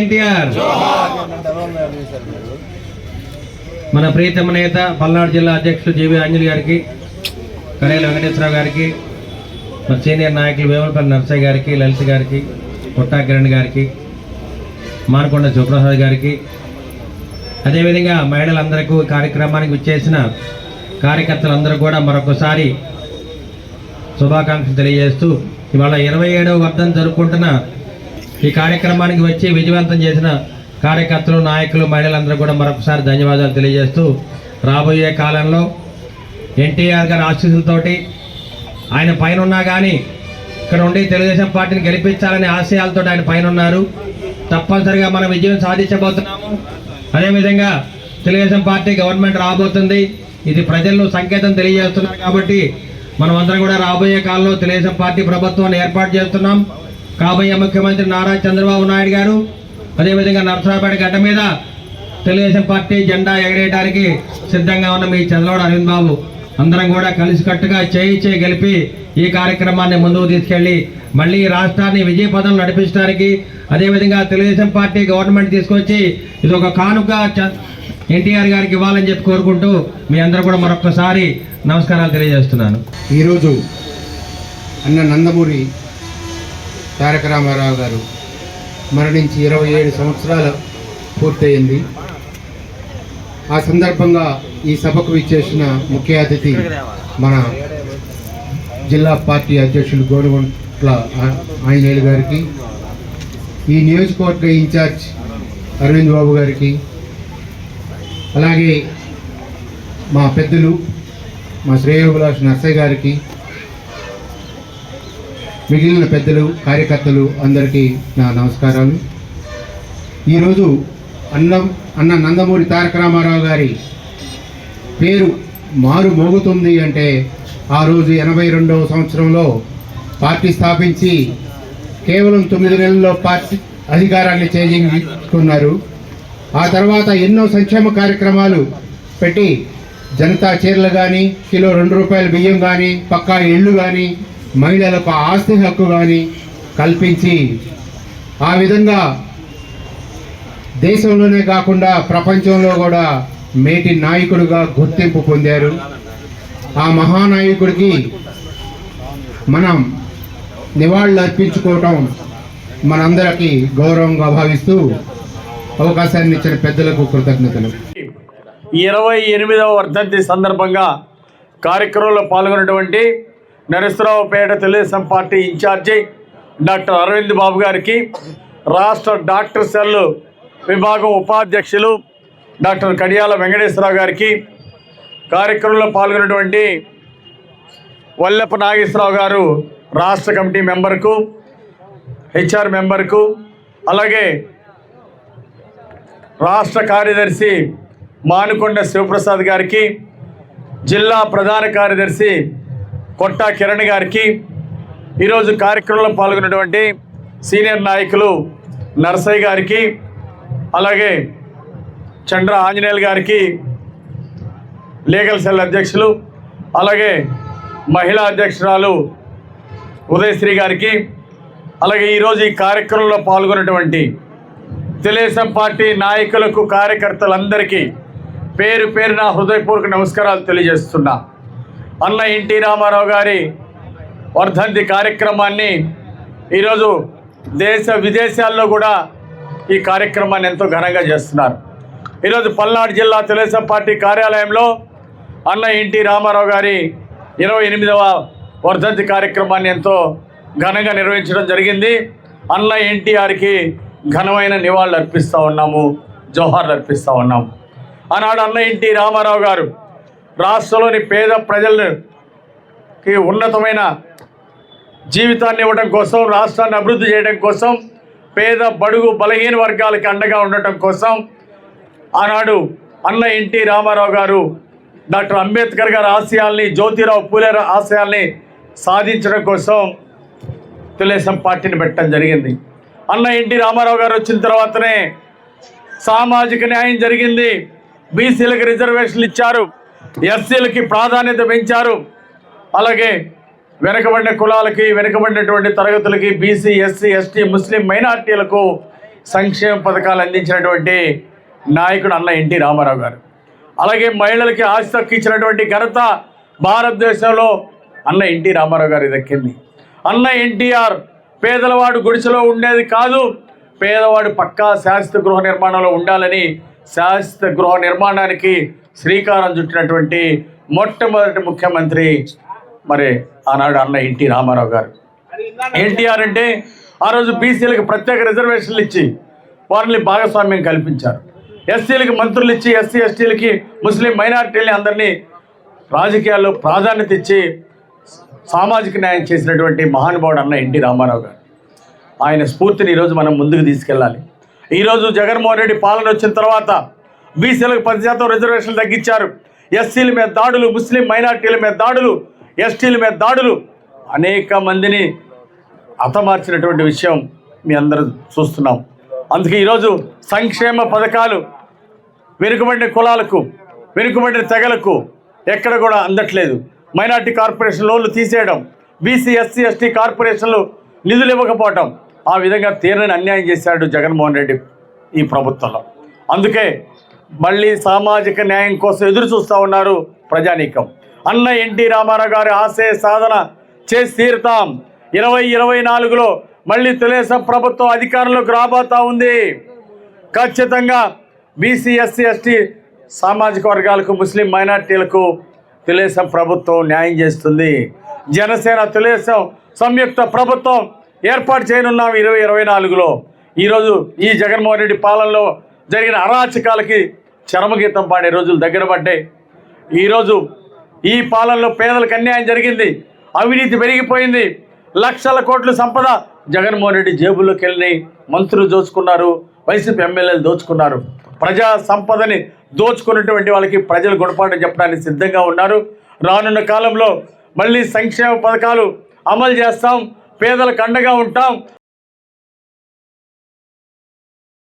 ఎన్టీఆర్. మన ప్రీతమ నేత పల్నాడు జిల్లా అధ్యక్షులు జీవి ఆంజలి గారికి, కరేల వెంకటేశ్వరరావు గారికి, మన సీనియర్ నాయకులు వేమలపల్లి నర్సయ్య గారికి, లలిత గారికి, కొట్టా కిరణ్ గారికి, మానకొండ శివప్రసాద్ గారికి, అదేవిధంగా మహిళలందరికీ కార్యక్రమానికి విచ్చేసిన కార్యకర్తలందరూ కూడా మరొకసారి శుభాకాంక్షలు తెలియజేస్తూ ఇవాళ 27వ వర్ధంతి జరుపుకుంటున్న ఈ కార్యక్రమానికి వచ్చి విజయవంతం చేసిన కార్యకర్తలు, నాయకులు, మహిళలందరూ కూడా మరొకసారి ధన్యవాదాలు తెలియజేస్తూ రాబోయే కాలంలో ఎన్టీఆర్ గారి ఆశీస్సులతోటి ఆయన పైన ఉన్నా కానీ ఇక్కడ ఉండి తెలుగుదేశం పార్టీని గెలిపించాలనే ఆశయాలతో ఆయన పైన ఉన్నారు. తప్పనిసరిగా మనం విజయం సాధించబోతున్నాము. అదేవిధంగా తెలుగుదేశం పార్టీ గవర్నమెంట్ రాబోతుంది. ఇది ప్రజల్లో సంకేతం తెలియజేస్తున్నారు. కాబట్టి మనం అందరం కూడా రాబోయే కాలంలో తెలుగుదేశం పార్టీ ప్రభుత్వాన్ని ఏర్పాటు చేస్తున్నాం. కాబోయే ముఖ్యమంత్రి నారా చంద్రబాబు నాయుడు గారు అదేవిధంగా నరసరావుపేట గడ్డ మీద తెలుగుదేశం పార్టీ జెండా ఎగరేయడానికి సిద్ధంగా ఉన్న మీ చంద్రబాబు అరవింద్ బాబు అందరం కూడా కలిసికట్టుగా చేయి గెలిపి ఈ కార్యక్రమాన్ని ముందుకు తీసుకెళ్లి మళ్ళీ రాష్ట్రాన్ని విజయపథం నడిపించడానికి, అదేవిధంగా తెలుగుదేశం పార్టీ గవర్నమెంట్ తీసుకొచ్చి ఇది ఒక కానుక ఎన్టీఆర్ గారికి ఇవ్వాలని చెప్పి కోరుకుంటూ మీ అందరూ కూడా మరొకసారి నమస్కారాలు తెలియజేస్తున్నాను. ఈరోజు అన్న నందమూరి తారక రామారావు గారు మరణించి 27 సంవత్సరాలు పూర్తయింది. ఆ సందర్భంగా ఈ సభకు విచ్చేసిన ముఖ్య అతిథి మన జిల్లా పార్టీ అధ్యక్షులు గోనుగుంట్ల ఆంజనేయులు గారికి, ఈ నియోజకవర్గ ఇన్ఛార్జ్ అరవింద్ బాబు గారికి, అలాగే మా పెద్దలు మా శ్రేయోభిలాష్ నర్సయ్య గారికి, మిగిలిన పెద్దలు, కార్యకర్తలు అందరికీ నా నమస్కారాలు. ఈరోజు అన్న నందమూరి తారక రామారావు గారి పేరు మారు మోగుతుంది అంటే ఆ రోజు 82వ సంవత్సరంలో పార్టీ స్థాపించి కేవలం 9 నెలల్లో పార్టీ అధికారాన్ని చేజించుకున్నారు. ఆ తర్వాత ఎన్నో సంక్షేమ కార్యక్రమాలు పెట్టి జనతా చీరలు కానీ, కిలో 2 రూపాయల బియ్యం కానీ, పక్కా ఇళ్ళు కానీ, మహిళలకు ఆస్తి హక్కు కానీ కల్పించి ఆ విధంగా దేశంలోనే కాకుండా ప్రపంచంలో కూడా మేటి నాయకుడిగా గుర్తింపు పొందారు. ఆ మహానాయకుడికి మనం నివాళులు అర్పించుకోవటం మనందరికీ గౌరవంగా భావిస్తూ అవకాశాన్ని ఇచ్చిన పెద్దలకు కృతజ్ఞతలు. 28వ వర్ధంతి సందర్భంగా కార్యక్రమంలో పాల్గొన్నటువంటి Narasaraopet Telugu Desam party in charge doctor Aravind Babu గారికి, రాష్ట్ర డాక్టర్ సెల్ విభాగం ఉపాధ్యక్షులు డాక్టర్ కడియాల వెంకటేశ్వరరావు గారికి, కార్యక్రమంలో పాల్గొన్నటువంటి వల్లెప్ప నాగేశ్వరరావు గారు రాష్ట్ర కమిటీ మెంబర్కు, హెచ్ఆర్ మెంబర్కు, అలాగే రాష్ట్ర కార్యదర్శి మానుకొండ శివప్రసాద్ గారికి, జిల్లా ప్రధాన కార్యదర్శి కొట్టా కిరణ్ గారికి, ఈరోజు కార్యక్రమంలో పాల్గొన్నటువంటి సీనియర్ నాయకులు నర్సయ్య గారికి, అలాగే చంద్ర ఆంజనేయులు గారికి, లీగల్ సెల్ అధ్యక్షులు, అలాగే మహిళా అధ్యక్షురాలు ఉదయశ్రీ గారికి, అలాగే ఈరోజు ఈ కార్యక్రమంలో పాల్గొన్నటువంటి తెలుగుదేశం పార్టీ నాయకులకు, కార్యకర్తలందరికీ పేరు పేరున హృదయపూర్వక నమస్కారాలు తెలియజేస్తున్నా. అన్న ఎన్టీ రామారావు గారి వర్ధంతి కార్యక్రమాన్ని ఈరోజు దేశ విదేశాల్లో కూడా ఈ కార్యక్రమాన్ని ఎంతో ఘనంగా చేస్తున్నారు. ఈరోజు పల్నాడు జిల్లా తెలుగుదేశం పార్టీ కార్యాలయంలో అన్న ఎన్టీ రామారావు గారి 28వ వర్ధంతి కార్యక్రమాన్ని ఎంతో ఘనంగా నిర్వహించడం జరిగింది. అన్న ఎన్టీఆర్కి ఘనమైన నివాళులు అర్పిస్తూ ఉన్నాము, జోహార్లు అర్పిస్తూ ఉన్నాము. ఆనాడు అన్న ఎన్టీ రామారావు గారు రాష్ట్రంలోని పేద ప్రజలకి ఉన్నతమైన జీవితాన్ని ఇవ్వడం కోసం, రాష్ట్రాన్ని అభివృద్ధి చేయడం కోసం, పేద బడుగు బలహీన వర్గాలకి అండగా ఉండటం కోసం ఆనాడు అన్న ఎన్టీ రామారావు గారు డాక్టర్ అంబేద్కర్ గారి ఆశయాల్ని, జ్యోతిరావు పూలే ఆశయాల్ని సాధించడం కోసం తెలుగుదేశం పార్టీని పెట్టడం జరిగింది. అన్న ఎన్టీ రామారావు గారు వచ్చిన తర్వాతనే సామాజిక న్యాయం జరిగింది. బీసీలకు రిజర్వేషన్లు ఇచ్చారు, ఎస్సీలకి ప్రాధాన్యత పెంచారు, అలాగే వెనుకబడిన కులాలకి, వెనుకబడినటువంటి తరగతులకి, బీసీ, ఎస్సీ, ఎస్టీ, ముస్లిం మైనార్టీలకు సంక్షేమ పథకాలు అందించినటువంటి నాయకుడు అన్న ఎన్టీ రామారావు గారు. అలాగే మహిళలకి ఆస్తి హక్కు ఇచ్చినటువంటి ఘనత భారతదేశంలో అన్న ఎన్టీ రామారావు గారి దక్కింది. అన్న ఎన్టీఆర్ పేదలవాడు గుడిసెలో ఉండేది కాదు, పేదవాడు పక్కా శాశ్వత గృహ నిర్మాణంలో ఉండాలని శాశ్వత గృహ నిర్మాణానికి శ్రీకారం చుట్టినటువంటి మొట్టమొదటి ముఖ్యమంత్రి మరి ఆనాడు అన్న ఎన్టీ రామారావు గారు. ఎన్టీఆర్ అంటే ఆ రోజు బీసీలకు ప్రత్యేక రిజర్వేషన్లు ఇచ్చి వారిని భాగస్వామ్యం కల్పించారు. ఎస్సీలకి మంత్రులు ఇచ్చి ఎస్సీ ఎస్టీలకి ముస్లిం మైనారిటీలని అందరినీ రాజకీయాల్లో ప్రాధాన్యత ఇచ్చి సామాజిక న్యాయం చేసినటువంటి మహానుభావుడు అన్న ఎన్టీ రామారావు గారు. ఆయన స్ఫూర్తిని ఈరోజు మనం ముందుకు తీసుకెళ్ళాలి. ఈరోజు జగన్మోహన్ రెడ్డి పాలన వచ్చిన తర్వాత బీసీలకు 10% రిజర్వేషన్లు తగ్గించారు. ఎస్సీల మీద దాడులు, ముస్లిం మైనారిటీల మీద దాడులు, ఎస్టీల మీద దాడులు, అనేక మందిని హతమార్చినటువంటి విషయం మీ అందరూ చూస్తున్నాం. అందుకే ఈరోజు సంక్షేమ పథకాలు వెనుకబడిన కులాలకు, వెనుకబడిన తెగలకు ఎక్కడ కూడా అందట్లేదు. మైనార్టీ కార్పొరేషన్ లోన్లు తీసేయడం, బీసీ ఎస్సీ ఎస్టీ కార్పొరేషన్లు నిధులు ఇవ్వకపోవటం, ఆ విధంగా తీరని అన్యాయం చేశాడు జగన్మోహన్ రెడ్డి ఈ ప్రభుత్వంలో. అందుకే మళ్ళీ సామాజిక న్యాయం కోసం ఎదురు చూస్తూ ఉన్నారు ప్రజానీకం. అన్న ఎన్టీ రామారావు గారి ఆశయ సాధన చేసి తీరుతాం. 2024లో మళ్ళీ తెలుగుదేశం ప్రభుత్వం అధికారంలోకి రాబోతూ ఉంది. ఖచ్చితంగా బీసీ ఎస్సీ ఎస్టీ సామాజిక వర్గాలకు, ముస్లిం మైనార్టీలకు తెలుగుదేశం ప్రభుత్వం న్యాయం చేస్తుంది. జనసేన తెలుగుదేశం సంయుక్త ప్రభుత్వం ఏర్పాటు చేయనున్నాం 2024లో. ఈరోజు ఈ జగన్మోహన్ రెడ్డి పాలనలో జరిగిన అరాచకాలకి చరమగీతం పాడే రోజులు దగ్గర పడ్డాయి. ఈరోజు ఈ పాలనలో పేదలకు అన్యాయం జరిగింది, అవినీతి పెరిగిపోయింది, లక్షల కోట్ల సంపద జగన్మోహన్ రెడ్డి జేబుల్లోకి వెళ్ళి మంత్రులు దోచుకున్నారు, వైసీపీ ఎమ్మెల్యేలు దోచుకున్నారు. ప్రజా సంపదని దోచుకున్నటువంటి వాళ్ళకి ప్రజలు గుణపాఠం చెప్పడానికి సిద్ధంగా ఉన్నారు. రానున్న కాలంలో మళ్ళీ సంక్షేమ పథకాలు అమలు చేస్తాం, పేదలకు అండగా ఉంటాం.